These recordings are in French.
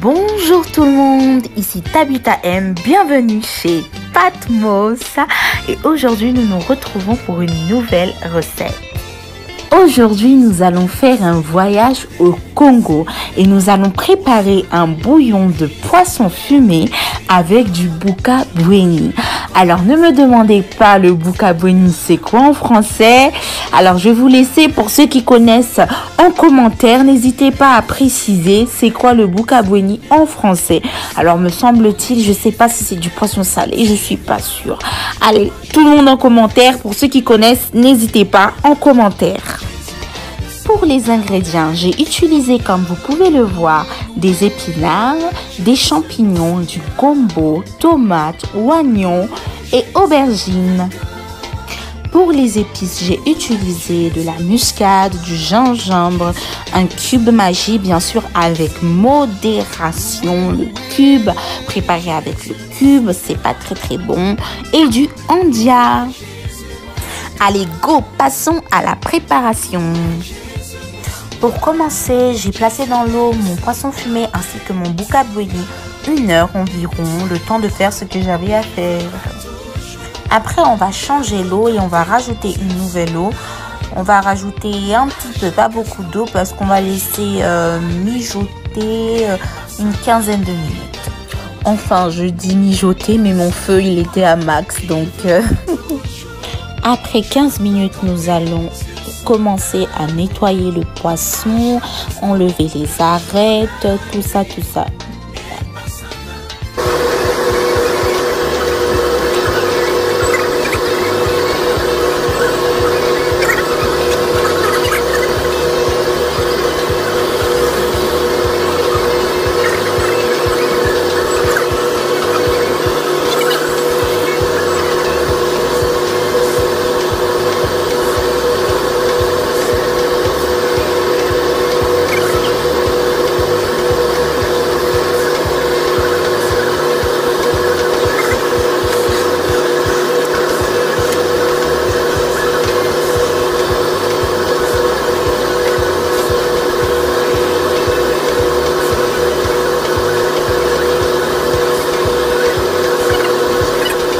Bonjour tout le monde, ici Tabitha M, bienvenue chez Patmos et aujourd'hui nous nous retrouvons pour une nouvelle recette. Aujourd'hui nous allons faire un voyage au Congo et nous allons préparer un bouillon de poisson fumé avec du buka-bweni. Alors ne me demandez pas le buka-bweni c'est quoi en français. Alors je vais vous laisser pour ceux qui connaissent en commentaire. N'hésitez pas à préciser c'est quoi le buka-bweni en français. Alors me semble-t-il, je sais pas si c'est du poisson salé, je suis pas sûre. Allez, tout le monde en commentaire. Pour ceux qui connaissent, n'hésitez pas en commentaire. Pour les ingrédients, j'ai utilisé, comme vous pouvez le voir, des épinards, des champignons, du gombo, tomates, oignons et aubergines. Pour les épices, j'ai utilisé de la muscade, du gingembre, un cube Maggi, bien sûr avec modération. Le cube, préparé avec le cube, c'est pas très bon. Et du handia. Allez, go, passons à la préparation. Pour commencer, j'ai placé dans l'eau mon poisson fumé ainsi que mon buka-bweni 1 heure environ, le temps de faire ce que j'avais à faire. Après, on va changer l'eau et on va rajouter une nouvelle eau. On va rajouter un petit peu, pas beaucoup d'eau parce qu'on va laisser mijoter une quinzaine de minutes. Enfin, je dis mijoter, mais mon feu, il était à max, donc... Après 15 minutes, nous allons commencer à nettoyer le poisson, enlever les arêtes, tout ça.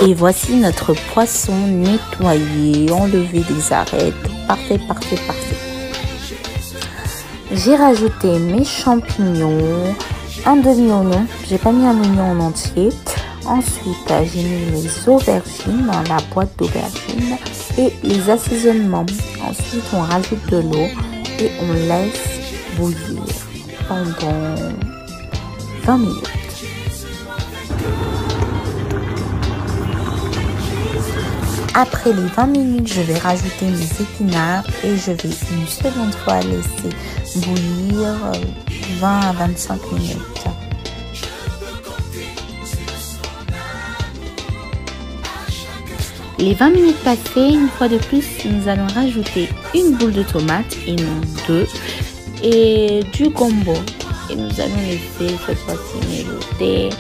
Et voici notre poisson nettoyé, enlevé des arêtes. Parfait, parfait, parfait. J'ai rajouté mes champignons, un demi-oignon. J'ai pas mis un oignon en entier. Ensuite, j'ai mis mes aubergines dans la boîte d'aubergines et les assaisonnements. Ensuite, on rajoute de l'eau et on laisse bouillir pendant 20 minutes. Après les 20 minutes, je vais rajouter mes épinards et je vais une seconde fois laisser bouillir 20 à 25 minutes. Les 20 minutes passées, une fois de plus, nous allons rajouter une boule de tomate et non deux et du gombo. Et nous allons laisser cette fois-ci mijoter.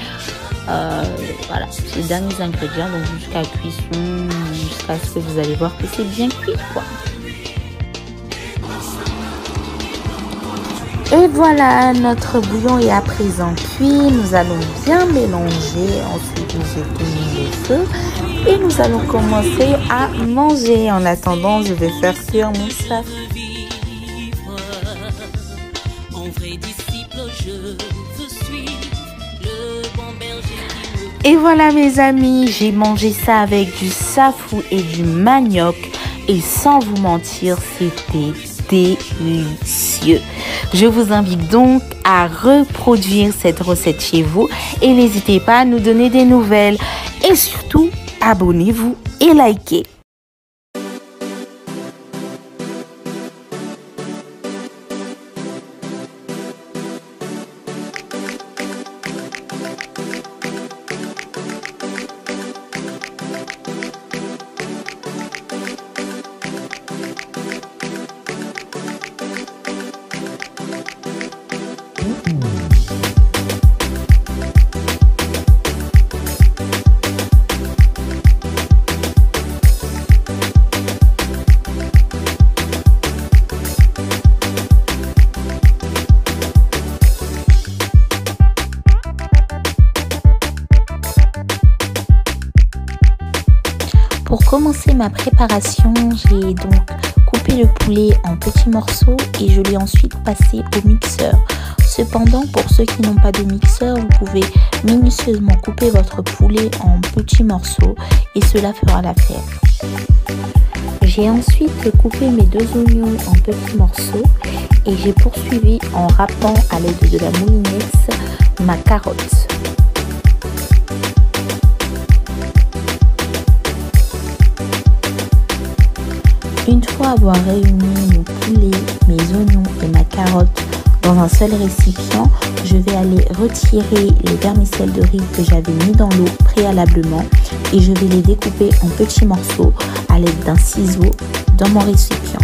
Voilà, ces derniers ingrédients, donc jusqu'à cuisson, jusqu'à ce que vous allez voir que c'est bien cuit, quoi. Et voilà, notre bouillon est à présent cuit. Nous allons bien mélanger. Ensuite, nous éteignons le feu et nous allons commencer à manger. En attendant, je vais faire cuire mon sac. Et voilà mes amis, j'ai mangé ça avec du safou et du manioc. Et sans vous mentir, c'était délicieux. Je vous invite donc à reproduire cette recette chez vous. Et n'hésitez pas à nous donner des nouvelles. Et surtout, abonnez-vous et likez. Pour commencer ma préparation, j'ai donc coupé le poulet en petits morceaux et je l'ai ensuite passé au mixeur. Cependant, pour ceux qui n'ont pas de mixeur, vous pouvez minutieusement couper votre poulet en petits morceaux et cela fera l'affaire. J'ai ensuite coupé mes deux oignons en petits morceaux et j'ai poursuivi en râpant à l'aide de la moulinex ma carotte. Une fois avoir réuni mon poulet, mes oignons et ma carotte dans un seul récipient, je vais aller retirer les vermicelles de riz que j'avais mis dans l'eau préalablement et je vais les découper en petits morceaux à l'aide d'un ciseau dans mon récipient.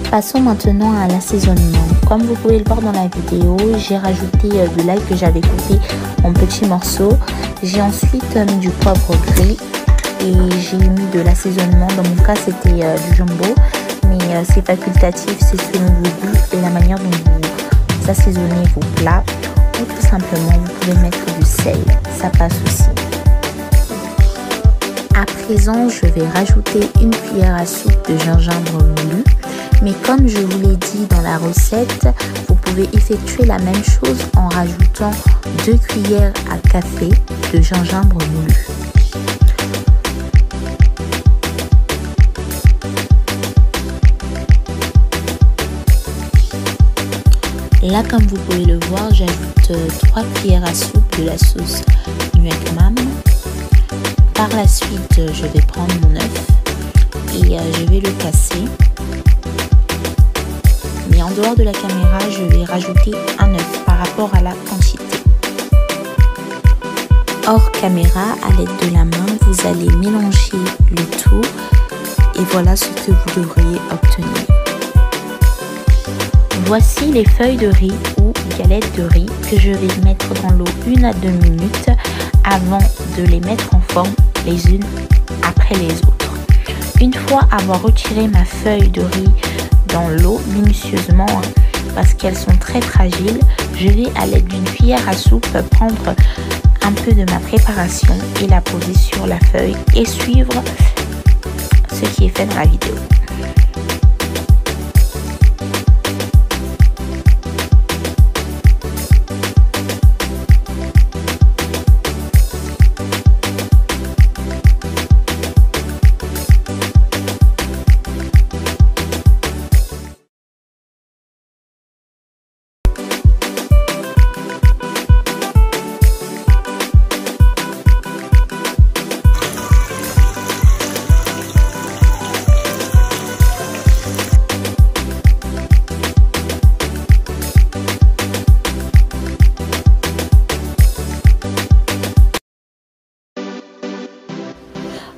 Passons maintenant à l'assaisonnement. Comme vous pouvez le voir dans la vidéo, j'ai rajouté de l'ail que j'avais coupé en petits morceaux. J'ai ensuite mis du poivre gris et j'ai mis de l'assaisonnement. Dans mon cas, c'était du jumbo, mais c'est facultatif, c'est selon vos goûts et la manière dont vous assaisonnez vos plats. Ou tout simplement, vous pouvez mettre du sel, ça passe aussi. À présent, je vais rajouter une cuillère à soupe de gingembre moulu. Mais comme je vous l'ai dit dans la recette, vous pouvez effectuer la même chose en rajoutant 2 cuillères à café de gingembre moulu. Là, comme vous pouvez le voir, j'ajoute 3 cuillères à soupe de la sauce Nuec Mam. Par la suite, je vais prendre mon œuf et je vais le casser. Mais en dehors de la caméra, je vais rajouter un œuf par rapport à la quantité. Hors caméra, à l'aide de la main, vous allez mélanger le tout et voilà ce que vous devriez obtenir. Voici les feuilles de riz ou galettes de riz que je vais mettre dans l'eau 1 à 2 minutes avant de les mettre en forme les unes après les autres. Une fois avoir retiré ma feuille de riz dans l'eau minutieusement parce qu'elles sont très fragiles. Je vais à l'aide d'une cuillère à soupe prendre un peu de ma préparation et la poser sur la feuille et suivre ce qui est fait dans la vidéo.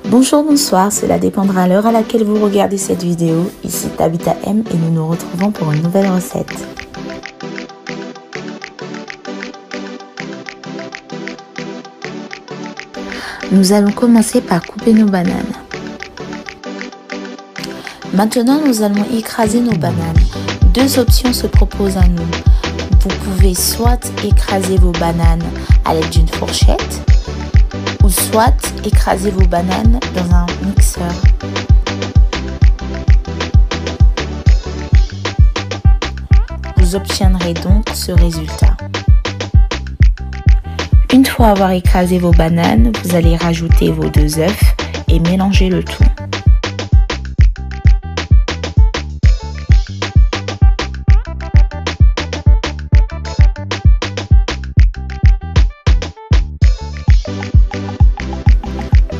Bonjour, bonsoir, cela dépendra à l'heure à laquelle vous regardez cette vidéo. Ici Tabitha M et nous nous retrouvons pour une nouvelle recette. Nous allons commencer par couper nos bananes. Maintenant, nous allons écraser nos bananes. Deux options se proposent à nous. Vous pouvez soit écraser vos bananes à l'aide d'une fourchette, ou soit écraser vos bananes dans un mixeur. Vous obtiendrez donc ce résultat. Une fois avoir écrasé vos bananes, vous allez rajouter vos 2 œufs et mélanger le tout.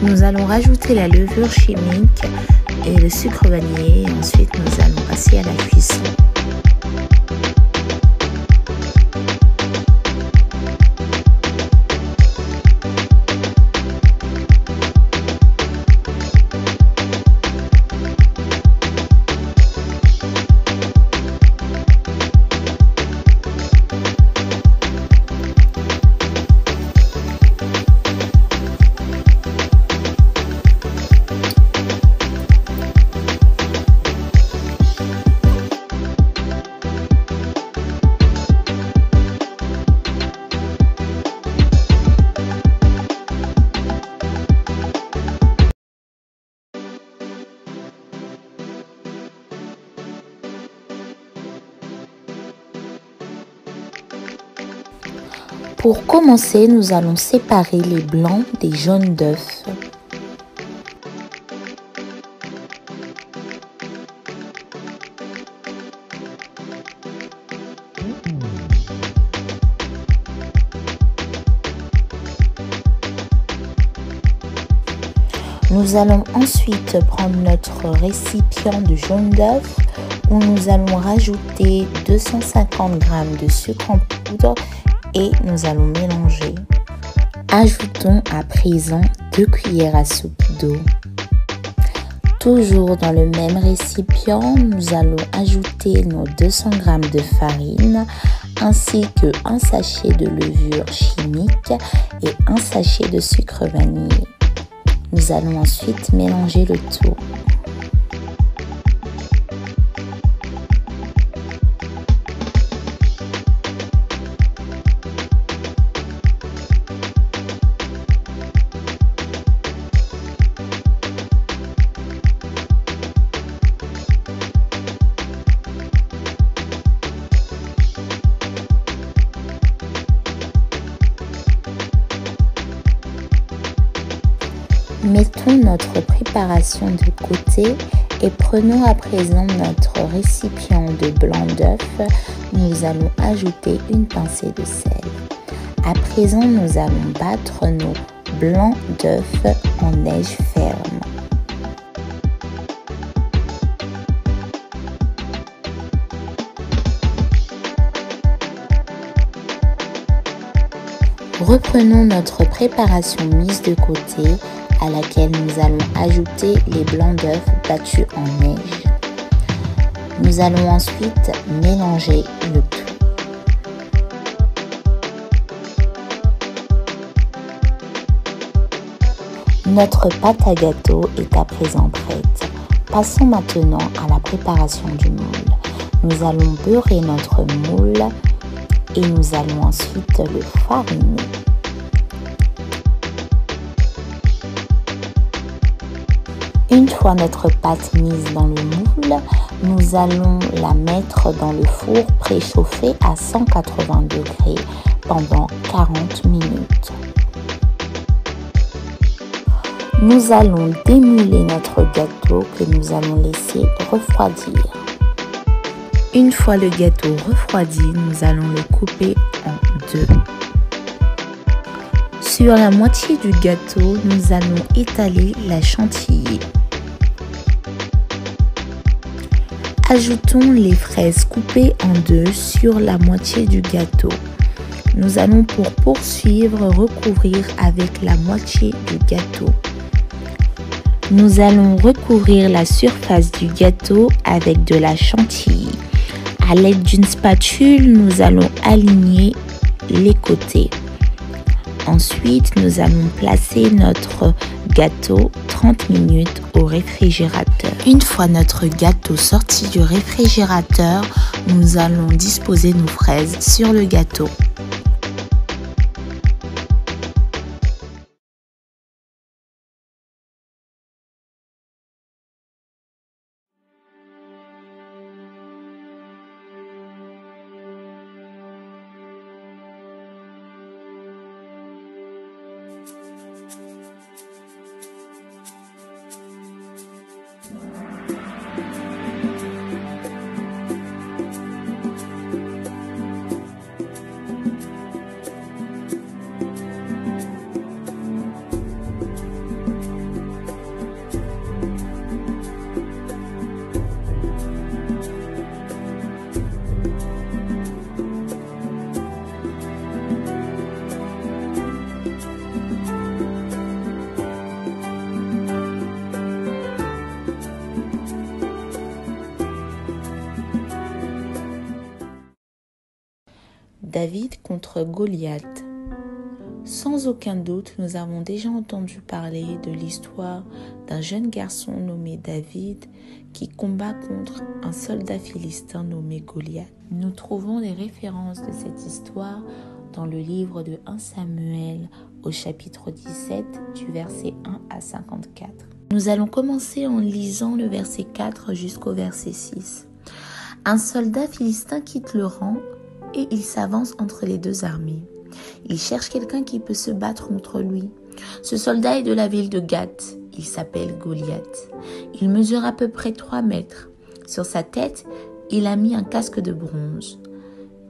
Nous allons rajouter la levure chimique et le sucre vanillé et ensuite nous allons passer à la cuisson. Pour commencer, nous allons séparer les blancs des jaunes d'œufs. Nous allons ensuite prendre notre récipient de jaune d'œuf où nous allons rajouter 250 g de sucre en poudre et nous allons mélanger. Ajoutons à présent 2 cuillères à soupe d'eau. Toujours dans le même récipient, nous allons ajouter nos 200 g de farine ainsi que 1 sachet de levure chimique et 1 sachet de sucre vanillé. Nous allons ensuite mélanger le tout. Mettons notre préparation de côté et prenons à présent notre récipient de blanc d'œuf. Nous allons ajouter une pincée de sel. À présent, nous allons battre nos blancs d'œuf en neige ferme. Reprenons notre préparation mise de côté à laquelle nous allons ajouter les blancs d'œufs battus en neige. Nous allons ensuite mélanger le tout. Notre pâte à gâteau est à présent prête. Passons maintenant à la préparation du moule. Nous allons beurrer notre moule et nous allons ensuite le fariner. Une fois notre pâte mise dans le moule, nous allons la mettre dans le four préchauffé à 180 degrés pendant 40 minutes. Nous allons démouler notre gâteau que nous allons laisser refroidir. Une fois le gâteau refroidi, nous allons le couper en deux. Sur la moitié du gâteau, nous allons étaler la chantilly. Ajoutons les fraises coupées en deux sur la moitié du gâteau. Nous allons pour poursuivre recouvrir avec la moitié du gâteau. Nous allons recouvrir la surface du gâteau avec de la chantilly. À l'aide d'une spatule, nous allons aligner les côtés. Ensuite, nous allons placer notre gâteau 30 minutes au réfrigérateur. Une fois notre gâteau sorti du réfrigérateur, nous allons disposer nos fraises sur le gâteau. David contre Goliath. Sans aucun doute, nous avons déjà entendu parler de l'histoire d'un jeune garçon nommé David qui combat contre un soldat philistin nommé Goliath. Nous trouvons des références de cette histoire dans le livre de 1 Samuel au chapitre 17 du verset 1 à 54. Nous allons commencer en lisant le verset 4 jusqu'au verset 6. Un soldat philistin quitte le rang et il s'avance entre les deux armées. Il cherche quelqu'un qui peut se battre contre lui. Ce soldat est de la ville de Gath. Il s'appelle Goliath. Il mesure à peu près 3 mètres. Sur sa tête, il a mis un casque de bronze.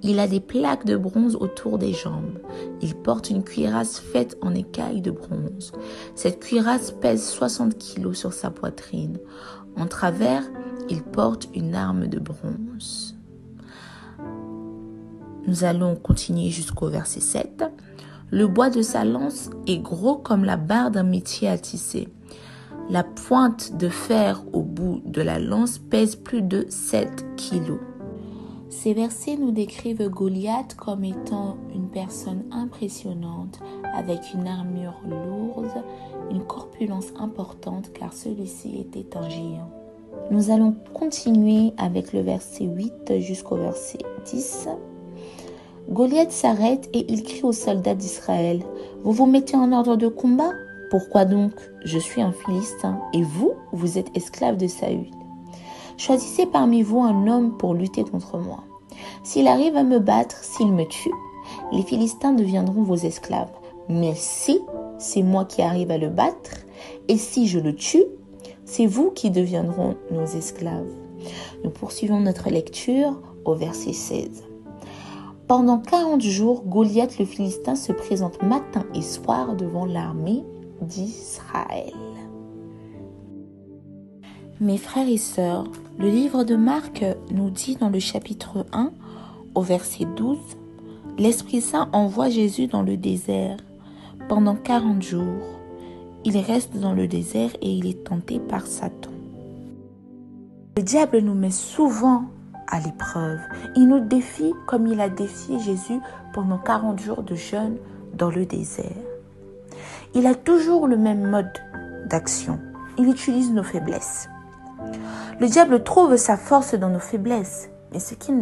Il a des plaques de bronze autour des jambes. Il porte une cuirasse faite en écailles de bronze. Cette cuirasse pèse 60 kilos sur sa poitrine. En travers, il porte une arme de bronze. Nous allons continuer jusqu'au verset 7. Le bois de sa lance est gros comme la barre d'un métier à tisser. La pointe de fer au bout de la lance pèse plus de 7 kilos. Ces versets nous décrivent Goliath comme étant une personne impressionnante, avec une armure lourde, une corpulence importante car celui-ci était un géant. Nous allons continuer avec le verset 8 jusqu'au verset 10. Goliath s'arrête et il crie aux soldats d'Israël : « Vous vous mettez en ordre de combat ? Pourquoi donc ? Je suis un Philistin et vous, vous êtes esclaves de Saül. Choisissez parmi vous un homme pour lutter contre moi. S'il arrive à me battre, s'il me tue, les Philistins deviendront vos esclaves. Mais si c'est moi qui arrive à le battre, et si je le tue, c'est vous qui deviendront nos esclaves. » Nous poursuivons notre lecture au verset 16. Pendant 40 jours, Goliath le Philistin se présente matin et soir devant l'armée d'Israël. Mes frères et sœurs, le livre de Marc nous dit dans le chapitre 1, au verset 12, « L'Esprit Saint envoie Jésus dans le désert pendant 40 jours. Il reste dans le désert et il est tenté par Satan. » Le diable nous met souvent à l'épreuve. Il nous défie comme il a défié Jésus pendant 40 jours de jeûne dans le désert. Il a toujours le même mode d'action. Il utilise nos faiblesses. Le diable trouve sa force dans nos faiblesses. Mais ce qu'il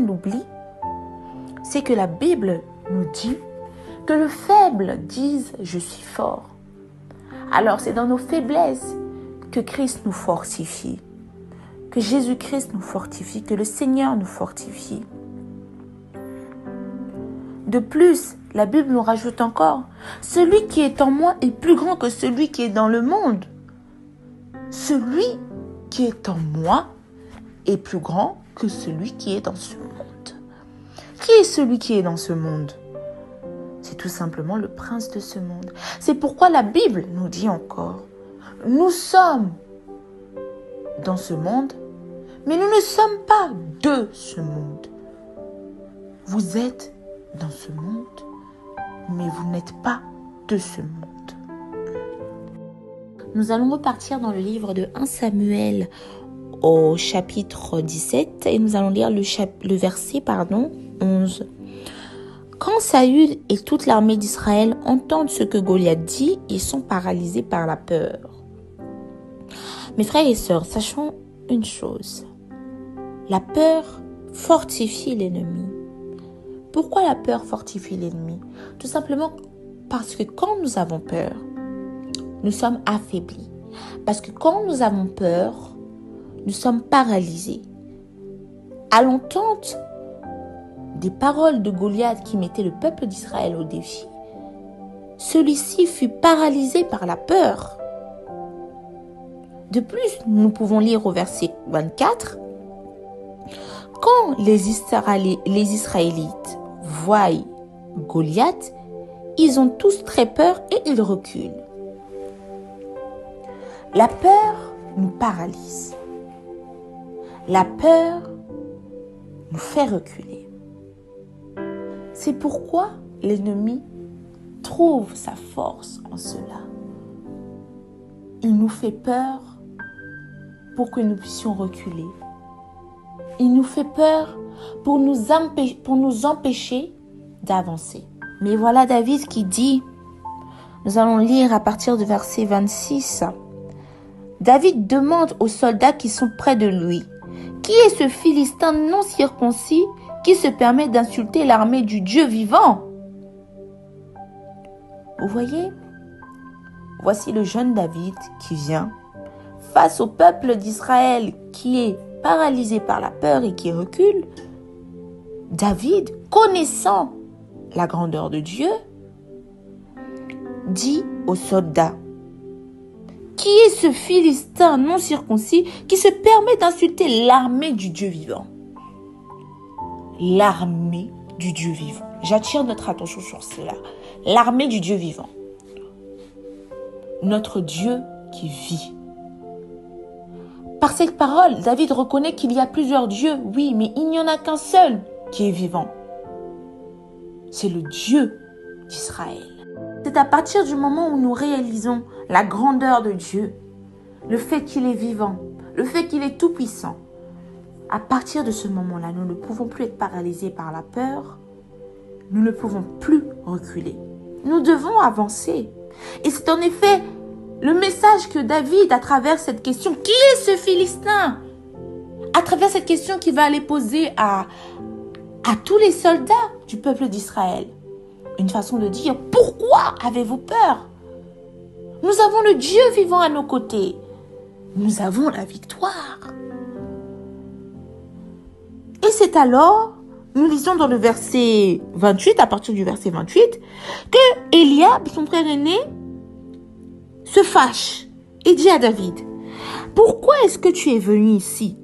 oublie, c'est que la Bible nous dit que le faible dise « je suis fort ». Alors c'est dans nos faiblesses que Christ nous fortifie, que Jésus-Christ nous fortifie, que le Seigneur nous fortifie. De plus, la Bible nous rajoute encore « celui qui est en moi est plus grand que celui qui est dans le monde ». Celui qui est en moi est plus grand que celui qui est dans ce monde. Qui est celui qui est dans ce monde? C'est tout simplement le prince de ce monde. C'est pourquoi la Bible nous dit encore, nous sommes dans ce monde, mais nous ne sommes pas de ce monde. Vous êtes dans ce monde, mais vous n'êtes pas de ce monde. Nous allons repartir dans le livre de 1 Samuel au chapitre 17 et nous allons lire le verset 11. Quand Saül et toute l'armée d'Israël entendent ce que Goliath dit, ils sont paralysés par la peur. Mes frères et sœurs, sachons une chose. La peur fortifie l'ennemi. Pourquoi la peur fortifie l'ennemi? Tout simplement parce que quand nous avons peur, nous sommes affaiblis. Parce que quand nous avons peur, nous sommes paralysés. À l'entente des paroles de Goliath qui mettait le peuple d'Israël au défi, celui-ci fut paralysé par la peur. De plus, nous pouvons lire au verset 24, « Quand les Israélites voient Goliath, ils ont tous très peur et ils reculent. » La peur nous paralyse. La peur nous fait reculer. C'est pourquoi l'ennemi trouve sa force en cela. Il nous fait peur pour que nous puissions reculer. Il nous fait peur pour nous empêcher d'avancer. Mais voilà David qui dit, nous allons lire à partir du verset 26. David demande aux soldats qui sont près de lui, « Qui est ce Philistin non circoncis qui se permet d'insulter l'armée du Dieu vivant ?» Vous voyez, voici le jeune David qui vient face au peuple d'Israël qui est paralysé par la peur et qui recule. David, connaissant la grandeur de Dieu, dit aux soldats, « Qui est ce Philistin non circoncis qui se permet d'insulter l'armée du Dieu vivant ?» L'armée du Dieu vivant. J'attire notre attention sur cela. L'armée du Dieu vivant. Notre Dieu qui vit. Par cette parole, David reconnaît qu'il y a plusieurs dieux, oui, mais il n'y en a qu'un seul qui est vivant. C'est le Dieu d'Israël. C'est à partir du moment où nous réalisons la grandeur de Dieu, le fait qu'il est vivant, le fait qu'il est tout-puissant. À partir de ce moment-là, nous ne pouvons plus être paralysés par la peur, nous ne pouvons plus reculer. Nous devons avancer. Et c'est en effet le message que David, à travers cette question, qui est ce Philistin? À travers cette question qu'il va aller poser à tous les soldats du peuple d'Israël. Une façon de dire, pourquoi avez-vous peur? Nous avons le Dieu vivant à nos côtés. Nous avons la victoire. Et c'est alors, nous lisons dans le verset 28, à partir du verset 28, que Eliab, son frère aîné, se fâche et dit à David, « Pourquoi est-ce que tu es venu ici?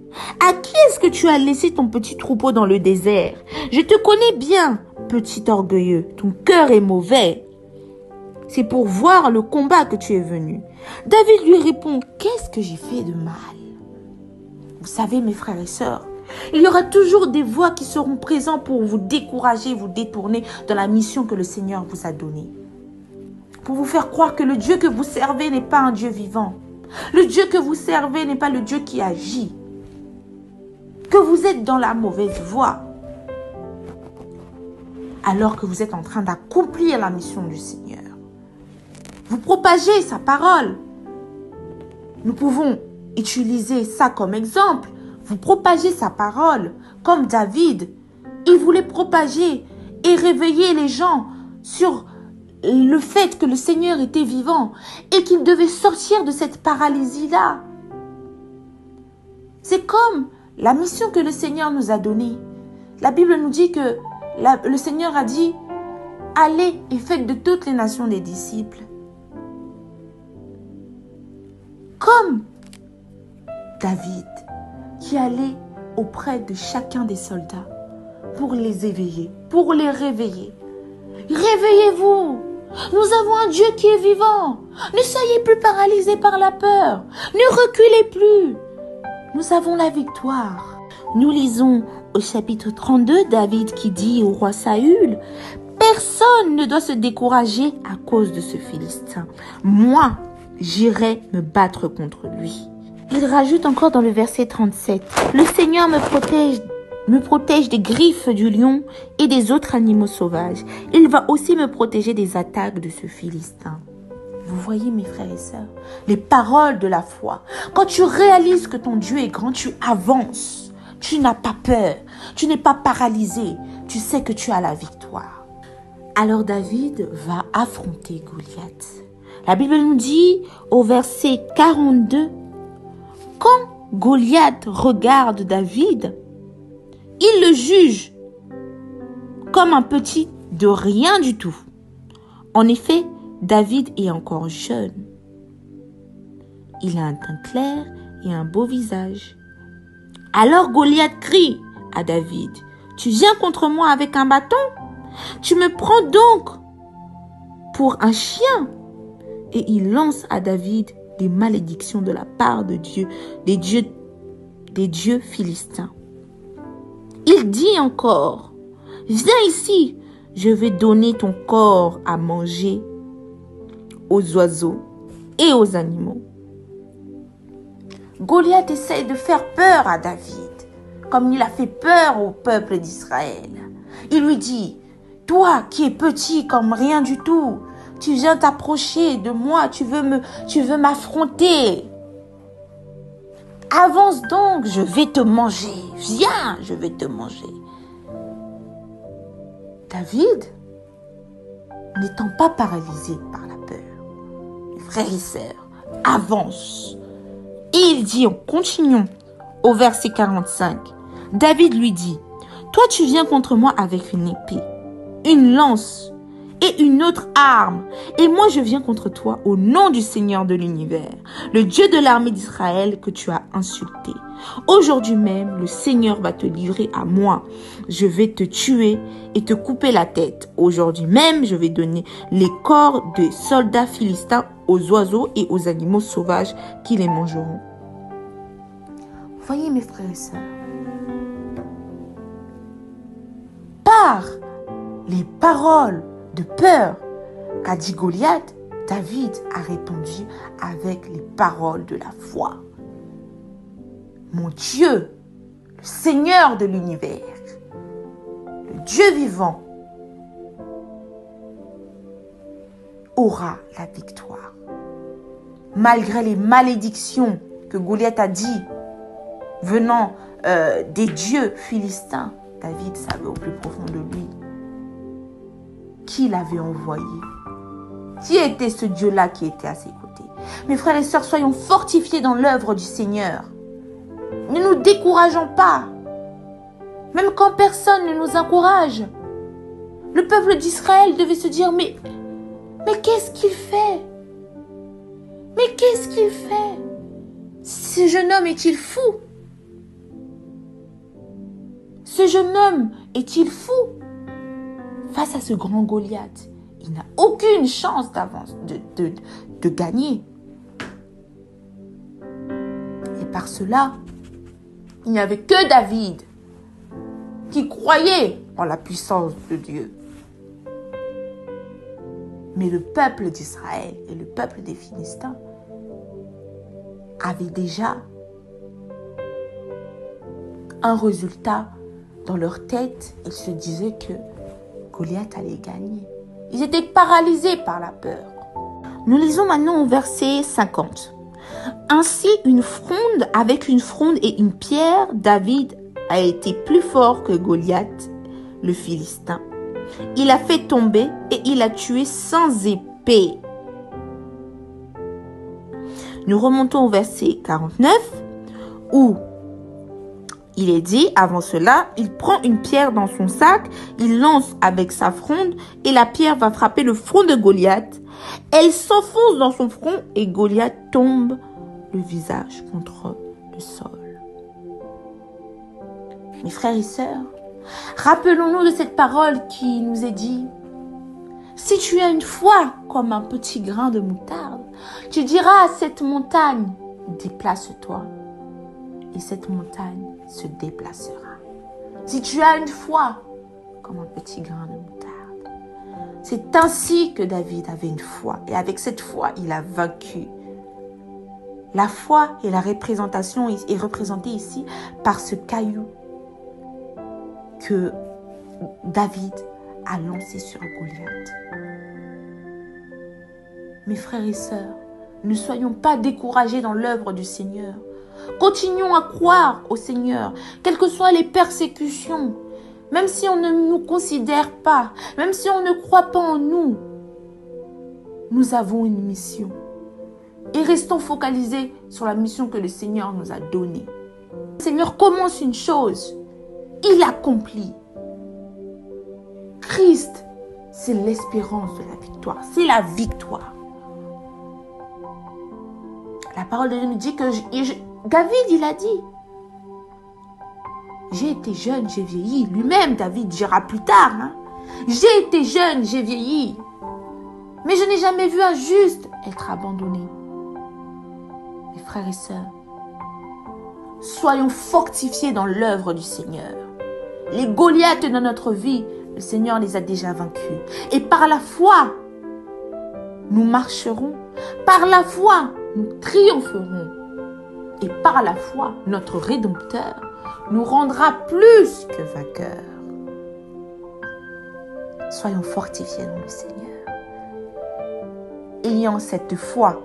À qui est-ce que tu as laissé ton petit troupeau dans le désert? Je te connais bien, petit orgueilleux, ton cœur est mauvais. C'est pour voir le combat que tu es venu. » David lui répond, « Qu'est-ce que j'ai fait de mal? » Vous savez, mes frères et sœurs, il y aura toujours des voix qui seront présentes pour vous décourager, vous détourner de la mission que le Seigneur vous a donnée. Pour vous faire croire que le Dieu que vous servez n'est pas un Dieu vivant. Le Dieu que vous servez n'est pas le Dieu qui agit. Que vous êtes dans la mauvaise voie. Alors que vous êtes en train d'accomplir la mission du Seigneur. Vous propagez sa parole. Nous pouvons utilisez ça comme exemple. Vous propagez sa parole, comme David. Il voulait propager et réveiller les gens sur le fait que le Seigneur était vivant et qu'il devait sortir de cette paralysie-là. C'est comme la mission que le Seigneur nous a donnée. La Bible nous dit que le Seigneur a dit « Allez et faites de toutes les nations des disciples ». Comme David qui allait auprès de chacun des soldats pour les éveiller, pour les réveiller. Réveillez-vous! Nous avons un Dieu qui est vivant. Ne soyez plus paralysés par la peur. Ne reculez plus. Nous avons la victoire. Nous lisons au chapitre 32, David qui dit au roi Saül, « Personne ne doit se décourager à cause de ce Philistin. Moi, j'irai me battre contre lui. » Il rajoute encore dans le verset 37, « Le Seigneur me protège des griffes du lion et des autres animaux sauvages. Il va aussi me protéger des attaques de ce Philistin. » Vous voyez mes frères et sœurs, les paroles de la foi. Quand tu réalises que ton Dieu est grand, tu avances. Tu n'as pas peur. Tu n'es pas paralysé. Tu sais que tu as la victoire. Alors David va affronter Goliath. La Bible nous dit au verset 42, « Quand Goliath regarde David, il le juge comme un petit de rien du tout. En effet, David est encore jeune. Il a un teint clair et un beau visage. Alors Goliath crie à David, « Tu viens contre moi avec un bâton? Tu me prends donc pour un chien ?» Et il lance à David des malédictions de la part de Dieu, des dieux philistins. Il dit encore, « Viens ici, je vais donner ton corps à manger aux oiseaux et aux animaux. » Goliath essaie de faire peur à David, comme il a fait peur au peuple d'Israël. Il lui dit, « Toi qui es petit comme rien du tout, tu viens t'approcher de moi, tu veux m'affronter. Avance donc, je vais te manger. Viens, je vais te manger. » David, n'étant pas paralysé par la peur, frères et sœurs, avance. Et il dit, en continuant au verset 45, David lui dit, « Toi tu viens contre moi avec une épée, une lance et une autre arme, et moi je viens contre toi au nom du Seigneur de l'univers, le Dieu de l'armée d'Israël que tu as insulté. Aujourd'hui même, le Seigneur va te livrer à moi. Je vais te tuer et te couper la tête. Aujourd'hui même, je vais donner les corps des soldats philistins aux oiseaux et aux animaux sauvages qui les mangeront. » Voyez mes frères et sœurs, par les paroles de peur qu'a dit Goliath, David a répondu avec les paroles de la foi. Mon Dieu, le Seigneur de l'univers, le Dieu vivant, aura la victoire. Malgré les malédictions que Goliath a dit venant des dieux philistins, David savait au plus profond de lui qui l'avait envoyé. Qui était ce Dieu-là qui était à ses côtés? Mes frères et sœurs, soyons fortifiés dans l'œuvre du Seigneur. Ne nous décourageons pas. Même quand personne ne nous encourage. Le peuple d'Israël devait se dire, mais qu'est-ce qu'il fait? Mais qu'est-ce qu'il fait? Ce jeune homme est-il fou? Ce jeune homme est-il fou? Face à ce grand Goliath, il n'a aucune chance d'avance, de gagner. Et par cela, il n'y avait que David qui croyait en la puissance de Dieu. Mais le peuple d'Israël et le peuple des Philistins avaient déjà un résultat dans leur tête. Ils se disaient que Goliath allait gagner. Ils étaient paralysés par la peur. Nous lisons maintenant au verset 50. Ainsi, avec une fronde et une pierre, David a été plus fort que Goliath, le Philistin. Il a fait tomber et il a tué sans épée. Nous remontons au verset 49 où il est dit, avant cela, il prend une pierre dans son sac, il lance avec sa fronde et la pierre va frapper le front de Goliath. Elle s'enfonce dans son front et Goliath tombe le visage contre le sol. Mes frères et sœurs, rappelons-nous de cette parole qui nous est dit, si tu as une foi comme un petit grain de moutarde, tu diras à cette montagne, déplace-toi. Et cette montagne se déplacera. Si tu as une foi comme un petit grain de moutarde. C'est ainsi que David avait une foi. Et avec cette foi, il a vaincu. La foi et la représentation est représentée ici par ce caillou que David a lancé sur Goliath. Mes frères et sœurs, ne soyons pas découragés dans l'œuvre du Seigneur. Continuons à croire au Seigneur, quelles que soient les persécutions, même si on ne nous considère pas, même si on ne croit pas en nous. Nous avons une mission. Et restons focalisés sur la mission que le Seigneur nous a donnée. Le Seigneur commence une chose, il accomplit. Christ, c'est l'espérance de la victoire, c'est la victoire. La parole de Dieu nous dit que David, il a dit, j'ai été jeune, j'ai vieilli. Lui-même, David dira plus tard, j'ai été jeune, j'ai vieilli. Mais je n'ai jamais vu un juste être abandonné. Mes frères et sœurs, soyons fortifiés dans l'œuvre du Seigneur. Les Goliaths dans notre vie, le Seigneur les a déjà vaincus. Et par la foi, nous marcherons. Par la foi, nous triompherons. Et par la foi, notre Rédempteur nous rendra plus que vainqueurs. Soyons fortifiés dans le Seigneur. Ayant cette foi,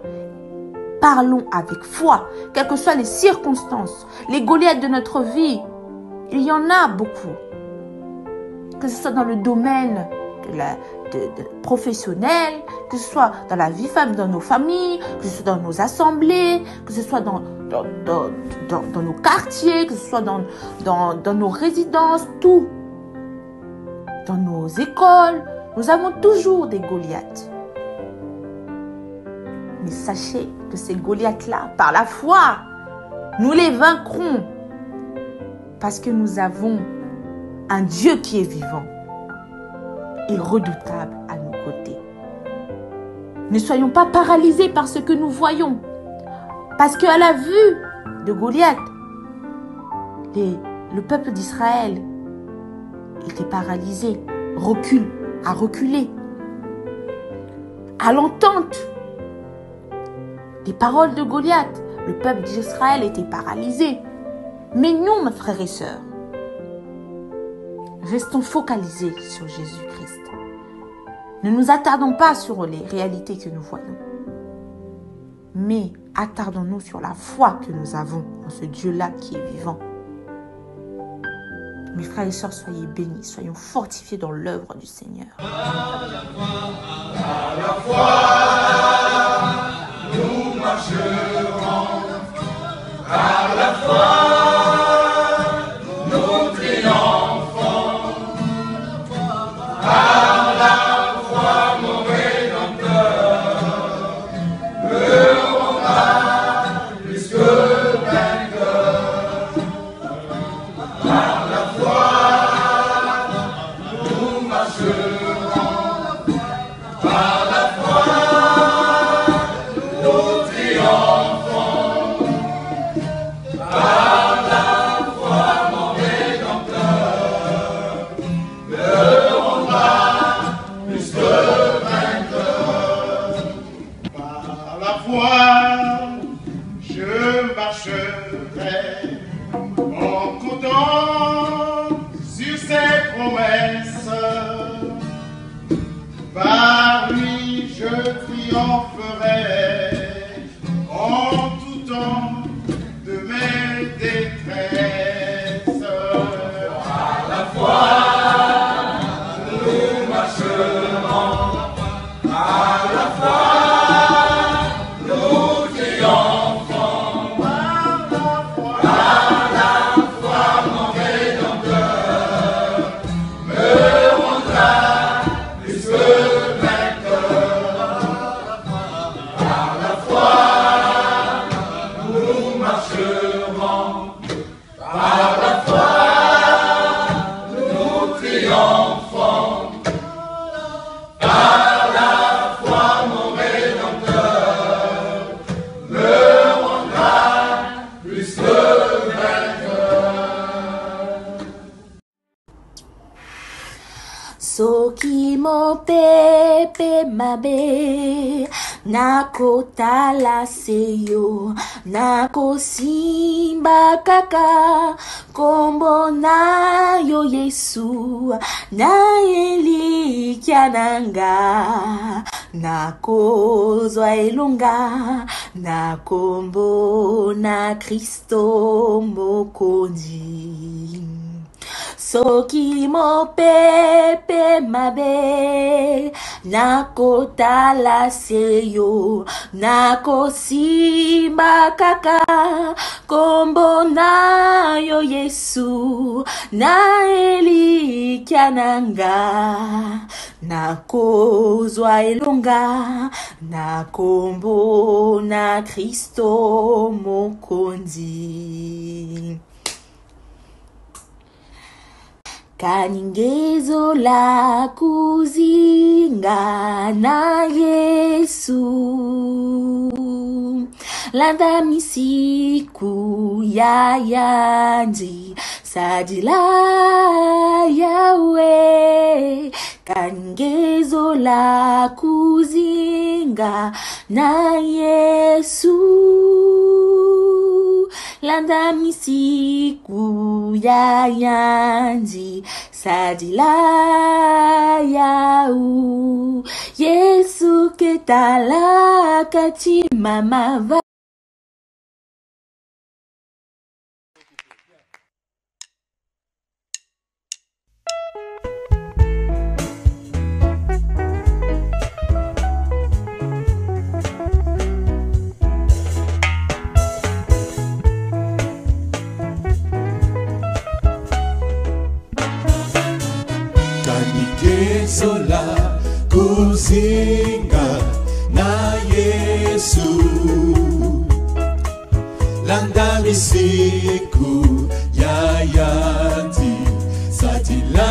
parlons avec foi, quelles que soient les circonstances, les Goliaths de notre vie, il y en a beaucoup. Que ce soit dans le domaine professionnel, que ce soit dans la vie dans nos familles, que ce soit dans nos assemblées, que ce soit dans nos quartiers, que ce soit dans nos résidences, tout. Dans nos écoles, nous avons toujours des Goliaths. Mais sachez que ces Goliaths-là, par la foi, nous les vaincrons. Parce que nous avons un Dieu qui est vivant et redoutable à nos côtés. Ne soyons pas paralysés par ce que nous voyons. Parce qu'à la vue de Goliath, le peuple d'Israël était paralysé, a reculé. À l'entente des paroles de Goliath, le peuple d'Israël était paralysé. Mais nous, mes frères et sœurs, restons focalisés sur Jésus-Christ. Ne nous attardons pas sur les réalités que nous voyons, mais attardons-nous sur la foi que nous avons en ce Dieu-là qui est vivant. Mes frères et sœurs, soyez bénis, soyons fortifiés dans l'œuvre du Seigneur. À la foi, nous marcherons. À la foi, nous triomphons. Par la foi, mon Rédempteur me rendra plus que vainqueur. Par la foi, nous marcherons. Par la foi, nous triomphons. Par la foi, mon Rédempteur me rendra plus que vainqueur. Par la foi, je marcherai en comptant sur ses promesses. Par lui, je triompherai en tout temps. Soki mo pepe mabe nako tala seyo nako simba kaka kombo na yo Yesu na elikya nanga nako zwa elonga na kombo na Kristo mokonzi. Soki mo pepe mabe nako tala seyo nako simba kaka kombo na yo Yesu na elikya nanga nako zwa elonga na kombo na Kristo mokonzi. Kaningezo la kuzinga na Yesu landa misiku ya yandi sadila yawe. Kaningezo la kuzinga na Yesu landa misiku ya yandi sadila yau. Yesu ketala kati mama va. Sola kuzinga na Yesu landa misiku ya yandi satila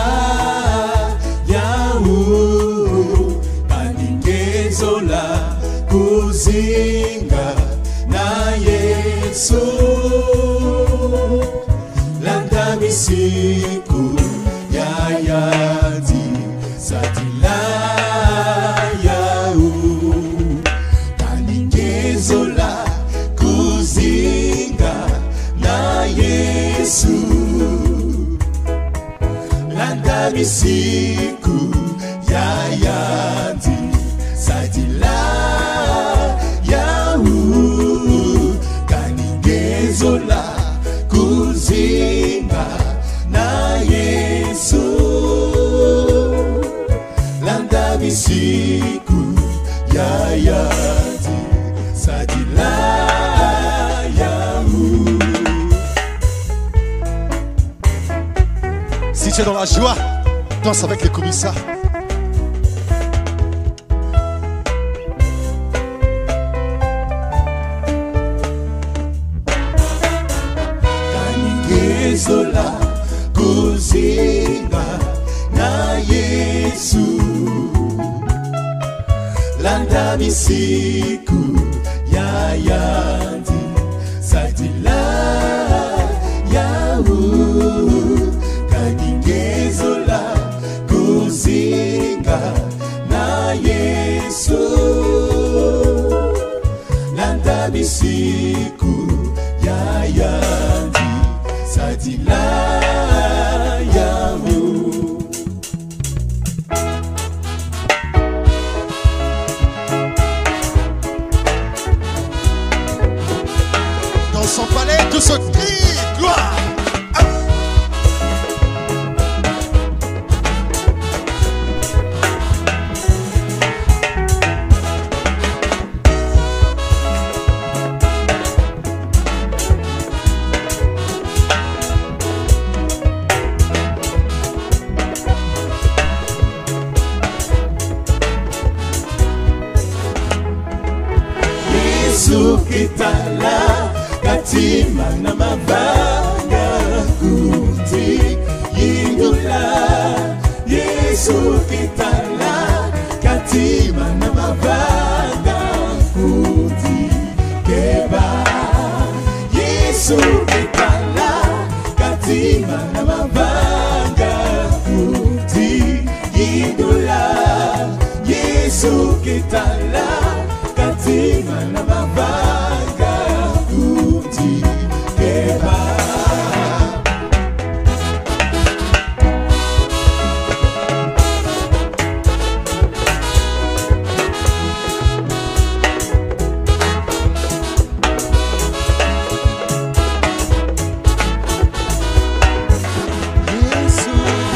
yau. Kaningezola kuzinga na Yesu landa misiku ya yandi satila yau. Kaningezola kuzinga na Yesu landa misiku ya yandi satila yau. Kaningezola kuzinga na Yesu landa misiku ya yandi sadila yau. Si tu es dans la joie, danse avec les commissaires. Kaningezola kuzinga na Yesu landa misiku ya yandi sadila yau. Kaningezola kuzinga na Yesu landa misiku ya yandi sadila yau. Dans son palais, tout se crie gloire. katima na mabanga kuti yindula Yesu kitala katima na mabanga kuti keba Yesu kitala katima na mabanga kuti yindula Yesu kitala katima na mabanga kuti keba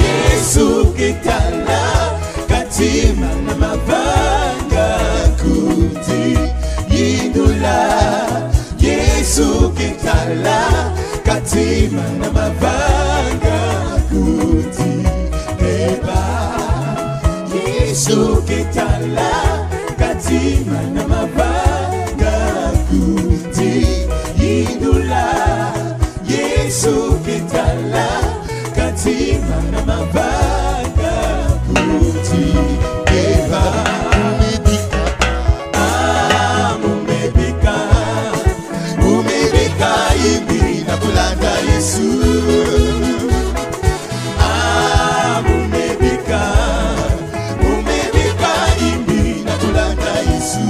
Yesu kitala katima na mabanga kuti yindula Yesu kitala katima na mabanga kuti keba Yesu kitala katima na mabanga kuti yindula Yesu kitala katima na mabanga kuti keba umebika hivi na kulanda Yesu umebika hivi na kulanda Yesu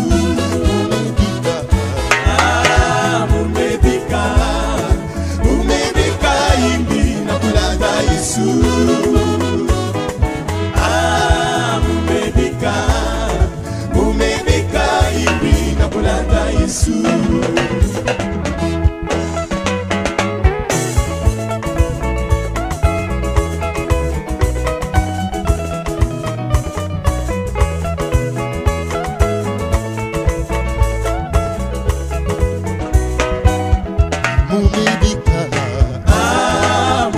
umebika hivi na kulanda Yesu umebika hivi na kulanda Yesu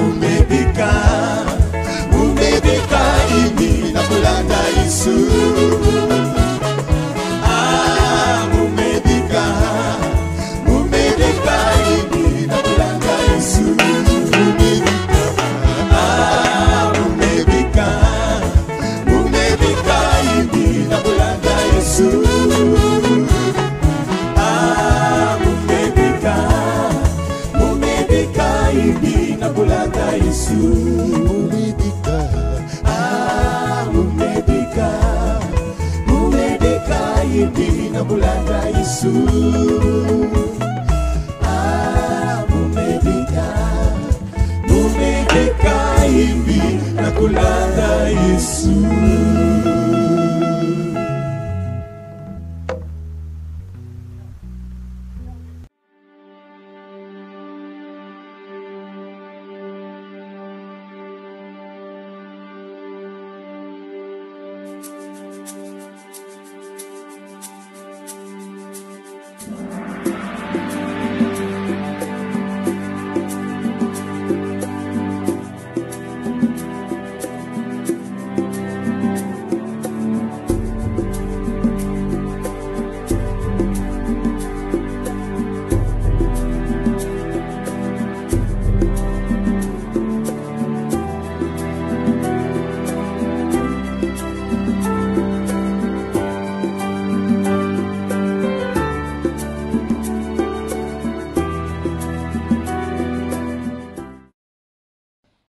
umebika hivi na kulanda Yesu umebika hivi na kulanda Yesu umebika hivi na kulanda Yesu umebika hivi na kulanda Yesu umebika hivi na kulanda Yesu umebika hivi na kulanda Yesu